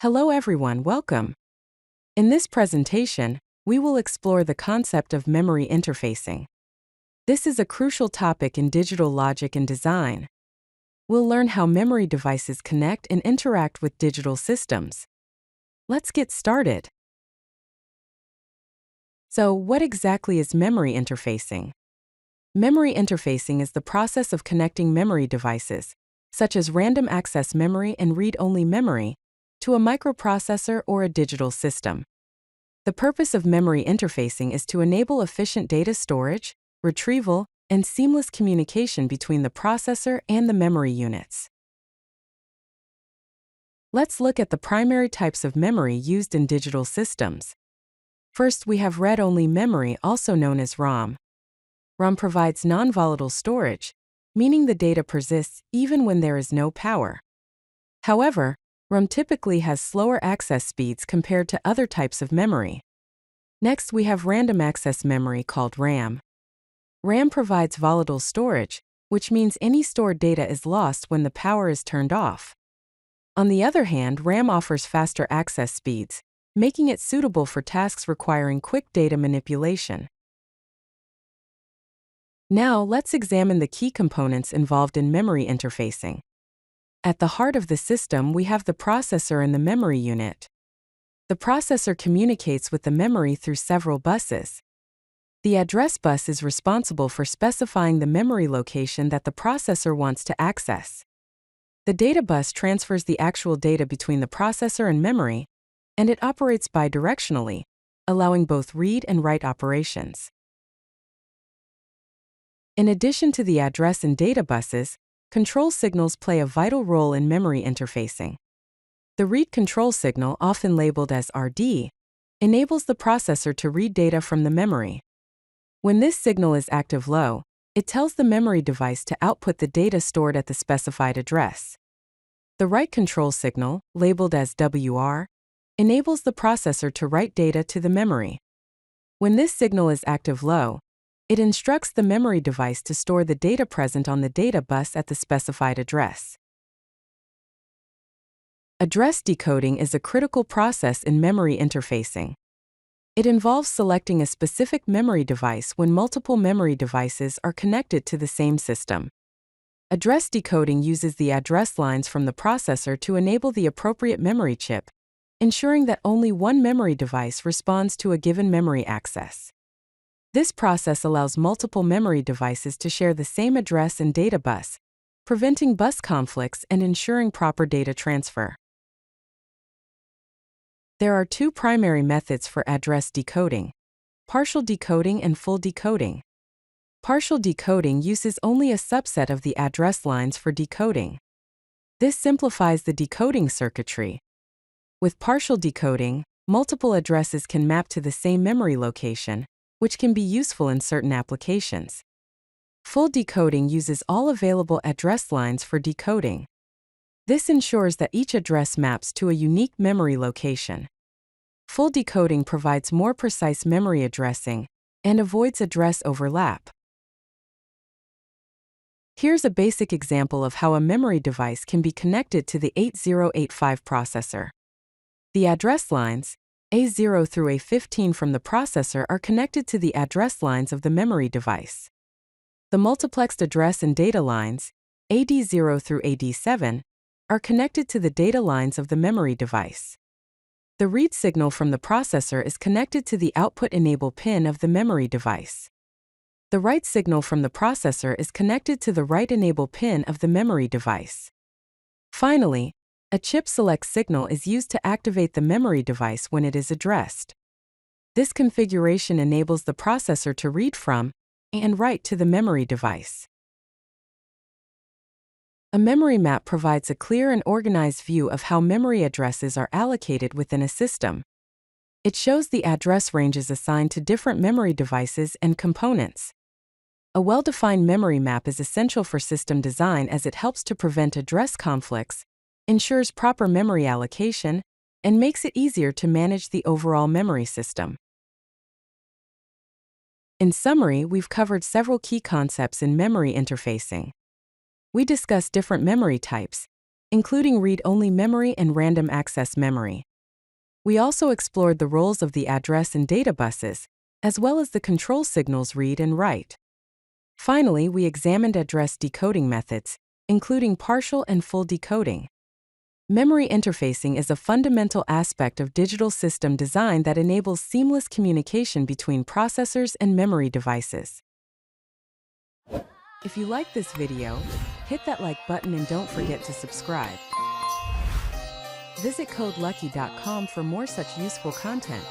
Hello everyone, welcome. In this presentation, we will explore the concept of memory interfacing. This is a crucial topic in digital logic and design. We'll learn how memory devices connect and interact with digital systems. Let's get started. So, what exactly is memory interfacing? Memory interfacing is the process of connecting memory devices, such as random access memory and read-only memory, to a microprocessor or a digital system. The purpose of memory interfacing is to enable efficient data storage, retrieval, and seamless communication between the processor and the memory units. Let's look at the primary types of memory used in digital systems. First, we have read-only memory, also known as ROM. ROM provides non-volatile storage, meaning the data persists even when there is no power. However, ROM typically has slower access speeds compared to other types of memory. Next, we have random access memory called RAM. RAM provides volatile storage, which means any stored data is lost when the power is turned off. On the other hand, RAM offers faster access speeds, making it suitable for tasks requiring quick data manipulation. Now, let's examine the key components involved in memory interfacing. At the heart of the system, we have the processor and the memory unit. The processor communicates with the memory through several buses. The address bus is responsible for specifying the memory location that the processor wants to access. The data bus transfers the actual data between the processor and memory, and it operates bidirectionally, allowing both read and write operations. In addition to the address and data buses, control signals play a vital role in memory interfacing. The read control signal, often labeled as RD, enables the processor to read data from the memory. When this signal is active low, it tells the memory device to output the data stored at the specified address. The write control signal, labeled as WR, enables the processor to write data to the memory. When this signal is active low, it instructs the memory device to store the data present on the data bus at the specified address. Address decoding is a critical process in memory interfacing. It involves selecting a specific memory device when multiple memory devices are connected to the same system. Address decoding uses the address lines from the processor to enable the appropriate memory chip, ensuring that only one memory device responds to a given memory access. This process allows multiple memory devices to share the same address and data bus, preventing bus conflicts and ensuring proper data transfer. There are two primary methods for address decoding: partial decoding and full decoding. Partial decoding uses only a subset of the address lines for decoding. This simplifies the decoding circuitry. With partial decoding, multiple addresses can map to the same memory location, which can be useful in certain applications. Full decoding uses all available address lines for decoding. This ensures that each address maps to a unique memory location. Full decoding provides more precise memory addressing and avoids address overlap. Here's a basic example of how a memory device can be connected to the 8085 processor. The address lines, A0 through A15 from the processor, are connected to the address lines of the memory device. The multiplexed address and data lines, AD0 through AD7, are connected to the data lines of the memory device. The read signal from the processor is connected to the output enable pin of the memory device. The write signal from the processor is connected to the write enable pin of the memory device. Finally, a chip select signal is used to activate the memory device when it is addressed. This configuration enables the processor to read from and write to the memory device. A memory map provides a clear and organized view of how memory addresses are allocated within a system. It shows the address ranges assigned to different memory devices and components. A well-defined memory map is essential for system design as it helps to prevent address conflicts, ensures proper memory allocation, and makes it easier to manage the overall memory system. In summary, we've covered several key concepts in memory interfacing. We discussed different memory types, including read-only memory and random access memory. We also explored the roles of the address and data buses, as well as the control signals read and write. Finally, we examined address decoding methods, including partial and full decoding. Memory interfacing is a fundamental aspect of digital system design that enables seamless communication between processors and memory devices. If you like this video, hit that like button and don't forget to subscribe. Visit CodeLucky.com for more such useful content.